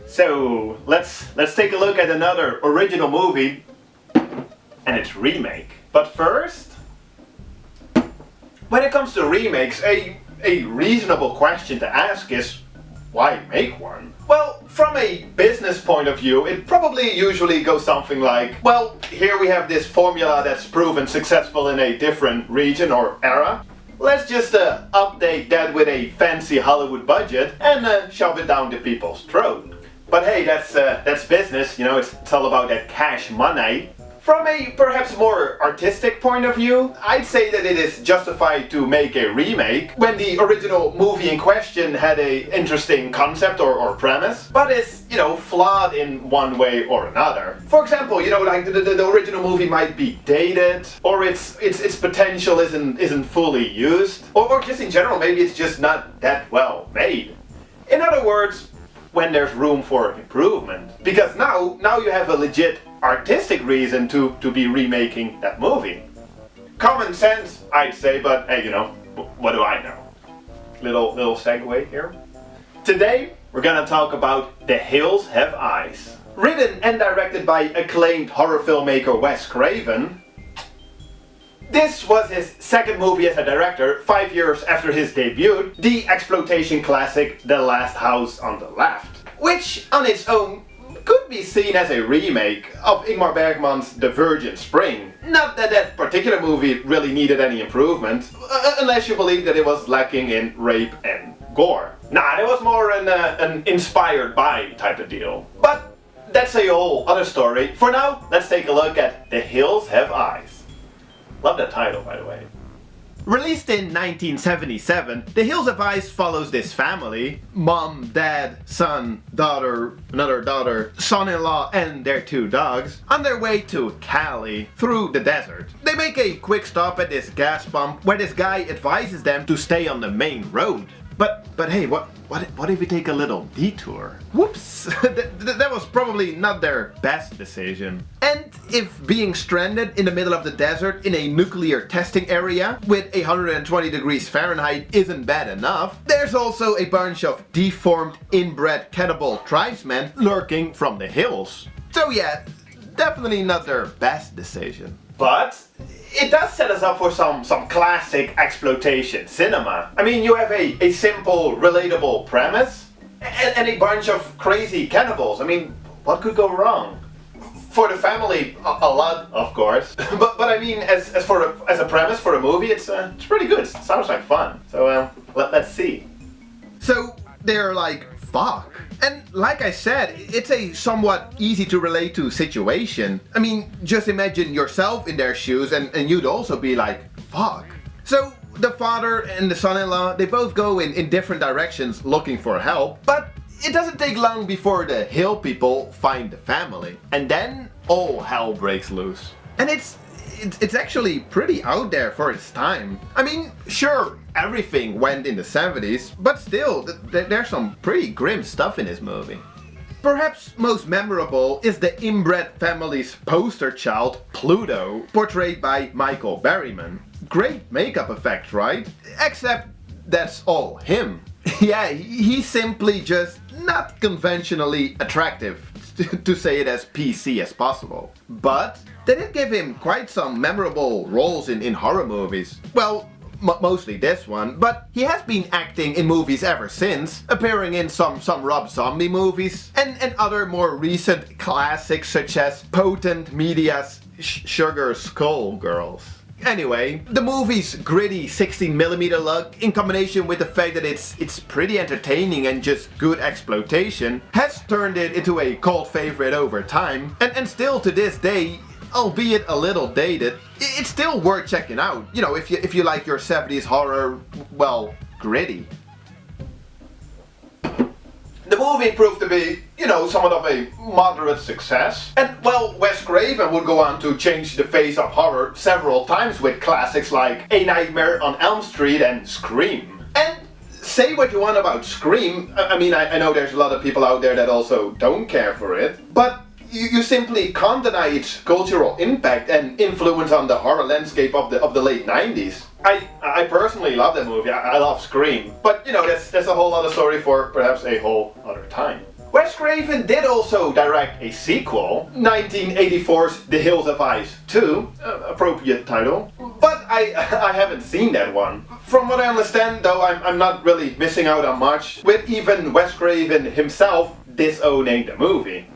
So let's take a look at another original movie and its remake. But first, when it comes to remakes, a reasonable question to ask is, why make one? Well, from a business point of view, it probably usually goes something like, well, here we have this formula that's proven successful in a different region or era. Let's just update that with a fancy Hollywood budget and shove it down the people's throat. But hey, that's business, you know, it's all about that cash money. From a perhaps more artistic point of view, I'd say that it is justified to make a remake when the original movie in question had a interesting concept or premise, but is, you know, flawed in one way or another. For example, you know, like the original movie might be dated, or its potential isn't fully used, or just in general, maybe it's just not that well made. In other words, when there's room for improvement. Because now you have a legit artistic reason to be remaking that movie. Common sense, I'd say, but hey, you know, what do I know? Little segue here. Today, we're gonna talk about The Hills Have Eyes. Written and directed by acclaimed horror filmmaker Wes Craven, this was his second movie as a director, 5 years after his debut, the exploitation classic The Last House on the Left, which on its own could be seen as a remake of Ingmar Bergman's The Virgin Spring. Not that that particular movie really needed any improvement, unless you believe that it was lacking in rape and gore. Nah, it was more an inspired by type of deal. But that's a whole other story. For now, let's take a look at The Hills Have Eyes. Love that title, by the way. Released in 1977, The Hills Have Eyes follows this family, mom, dad, son, daughter, another daughter, son-in-law and their 2 dogs, on their way to Cali through the desert. They make a quick stop at this gas pump where this guy advises them to stay on the main road. But hey, what if we take a little detour? Whoops! that was probably not their best decision. And if being stranded in the middle of the desert in a nuclear testing area with 120 degrees Fahrenheit isn't bad enough, there's also a bunch of deformed, inbred cannibal tribesmen lurking from the hills. So yeah, definitely not their best decision. But it does set us up for some classic exploitation cinema. I mean, you have a simple, relatable premise and a bunch of crazy cannibals. I mean, what could go wrong? For the family, a lot, of course. but I mean, as a premise for a movie, it's pretty good. It sounds like fun. So let's see. So they're like, fuck. And like I said, it's a somewhat easy to relate to situation. I mean, just imagine yourself in their shoes and you'd also be like, fuck. So the father and the son-in-law, they both go in different directions looking for help, but it doesn't take long before the hill people find the family. And then all hell breaks loose. And it's actually pretty out there for its time. I mean, sure, everything went in the 70s, but still, there's some pretty grim stuff in this movie. Perhaps most memorable is the inbred family's poster child, Pluto, portrayed by Michael Berryman. Great makeup effect, right? Except that's all him. Yeah, he's simply just not conventionally attractive, to say it as PC as possible. But they did give him quite some memorable roles in horror movies. Well, mostly this one, but he has been acting in movies ever since, appearing in some Rob Zombie movies, and other more recent classics such as Potent Media's Sugar Skull Girls. Anyway, the movie's gritty 16mm look, in combination with the fact that it's pretty entertaining and just good exploitation, has turned it into a cult favorite over time, and still to this day, albeit a little dated, it's still worth checking out. You know, if you like your 70s horror, well, gritty. The movie proved to be, you know, somewhat of a moderate success. And, well, Wes Craven would go on to change the face of horror several times with classics like A Nightmare on Elm Street and Scream. And say what you want about Scream, I mean, I know there's a lot of people out there that also don't care for it, but you simply can't deny its cultural impact and influence on the horror landscape of the late 90s. I personally love that movie. I love Scream. But, you know, that's a whole other story for perhaps a whole other time. Wes Wes Craven did also direct a sequel, 1984's The Hills Have Eyes 2, appropriate title, but I haven't seen that one. From what I understand though, I'm not really missing out on much, with even Wes Craven himself disowning the movie.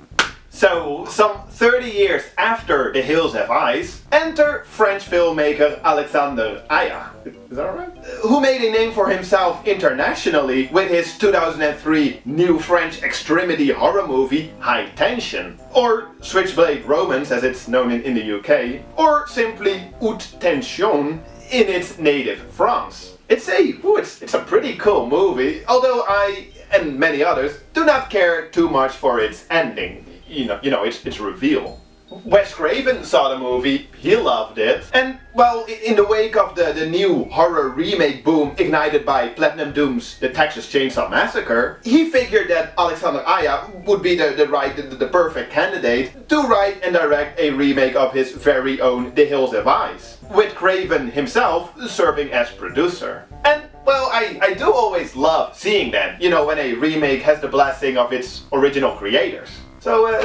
So, some 30 years after The Hills Have Eyes, enter French filmmaker Alexandre Aja, is that right? Who made a name for himself internationally with his 2003 new French extremity horror movie High Tension, or Switchblade Romance as it's known in the UK, or simply Haute Tension in its native France. It's a pretty cool movie, although I, and many others, do not care too much for its ending. You know, its reveal. Wes Craven saw the movie, he loved it, and well, in the wake of the new horror remake boom ignited by Platinum Doom's The Texas Chainsaw Massacre, he figured that Alexandre Aja would be the perfect candidate to write and direct a remake of his very own The Hills Have Eyes, with Craven himself serving as producer. And well, I do always love seeing that, you know, when a remake has the blessing of its original creators. So,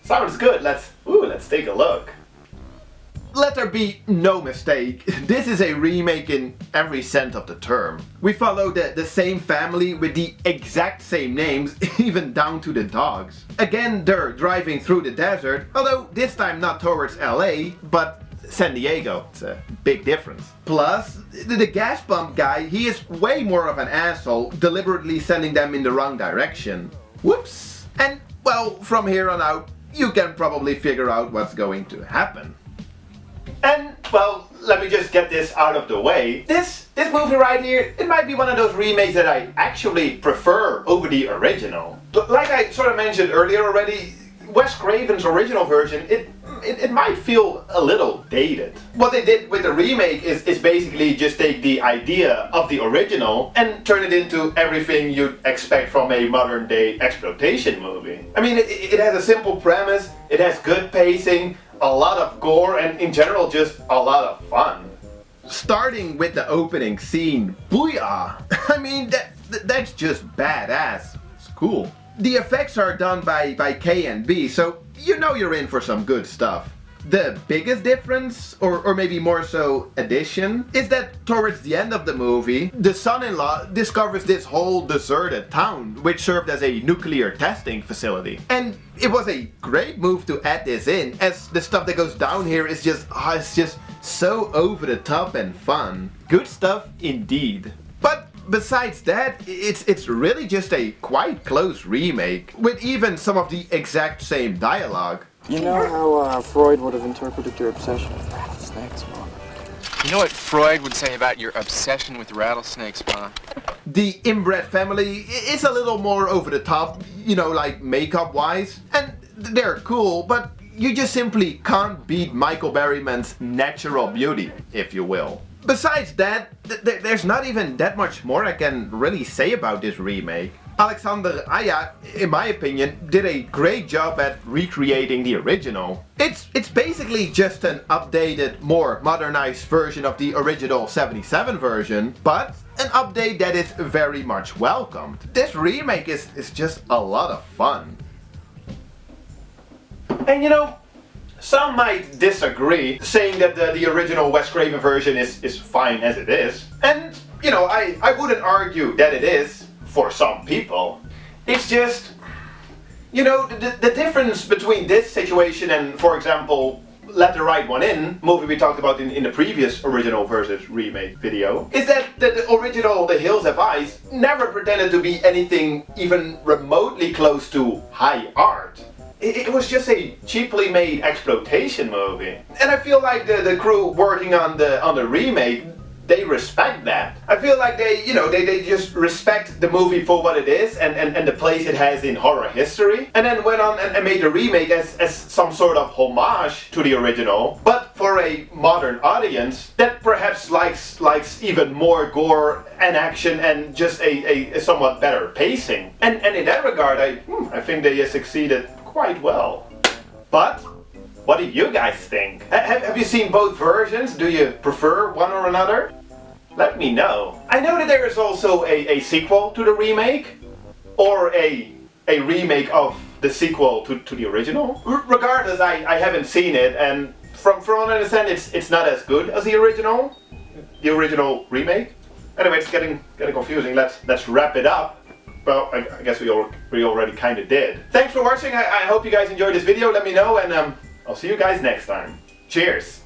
sounds good, let's take a look. Let there be no mistake, this is a remake in every sense of the term. We follow the same family with the exact same names, even down to the dogs. Again, they're driving through the desert, although this time not towards LA, but San Diego. It's a big difference. Plus, the gas pump guy, he is way more of an asshole, deliberately sending them in the wrong direction. Whoops! And well, from here on out, you can probably figure out what's going to happen. And, well, let me just get this out of the way. This movie right here, it might be one of those remakes that I actually prefer over the original. Like I sort of mentioned earlier already, Wes Craven's original version, it might feel a little dated. What they did with the remake is basically just take the idea of the original and turn it into everything you'd expect from a modern day exploitation movie. I mean, it has a simple premise, it has good pacing, a lot of gore, and in general just a lot of fun. Starting with the opening scene, booyah! I mean, that's just badass. It's cool. The effects are done by K&B, so you know you're in for some good stuff. The biggest difference, or maybe more so addition, is that towards the end of the movie, the son-in-law discovers this whole deserted town, which served as a nuclear testing facility. And it was a great move to add this in, as the stuff that goes down here is just, it's just so over the top and fun. Good stuff indeed. But besides that, it's really just a quite close remake, with even some of the exact same dialogue. You know how Freud would have interpreted your obsession with rattlesnakes, Mom? You know what Freud would say about your obsession with rattlesnakes, Ma? The inbred family is a little more over the top, you know, like makeup wise, and they're cool, but you just simply can't beat Michael Berryman's natural beauty, if you will. Besides that, there's not even that much more I can really say about this remake. Alexandre Aja, in my opinion, did a great job at recreating the original. It's basically just an updated, more modernized version of the original 77 version, but an update that is very much welcomed. This remake is just a lot of fun. And you know, some might disagree, saying that the original Wes Craven version is fine as it is. And, you know, I wouldn't argue that it is, for some people. It's just, you know, the difference between this situation and, for example, Let the Right One In, movie we talked about in the previous original versus remake video, is that the original The Hills Have Eyes never pretended to be anything even remotely close to high art. It was just a cheaply made exploitation movie. And I feel like the crew working on the remake, they respect that. I feel like they just respect the movie for what it is and the place it has in horror history. And then went on and made the remake as some sort of homage to the original, but for a modern audience that perhaps likes even more gore and action and just a somewhat better pacing. And in that regard, I think they succeeded quite well. But what do you guys think? Have you seen both versions? Do you prefer one or another? Let me know. I know that there is also a sequel to the remake, or a remake of the sequel to the original. Regardless, I haven't seen it, and from what I understand, it's not as good as the original remake. Anyway, it's getting confusing. Let's wrap it up. Well, I guess we already kind of did. Thanks for watching. I hope you guys enjoyed this video. Let me know, and I'll see you guys next time. Cheers.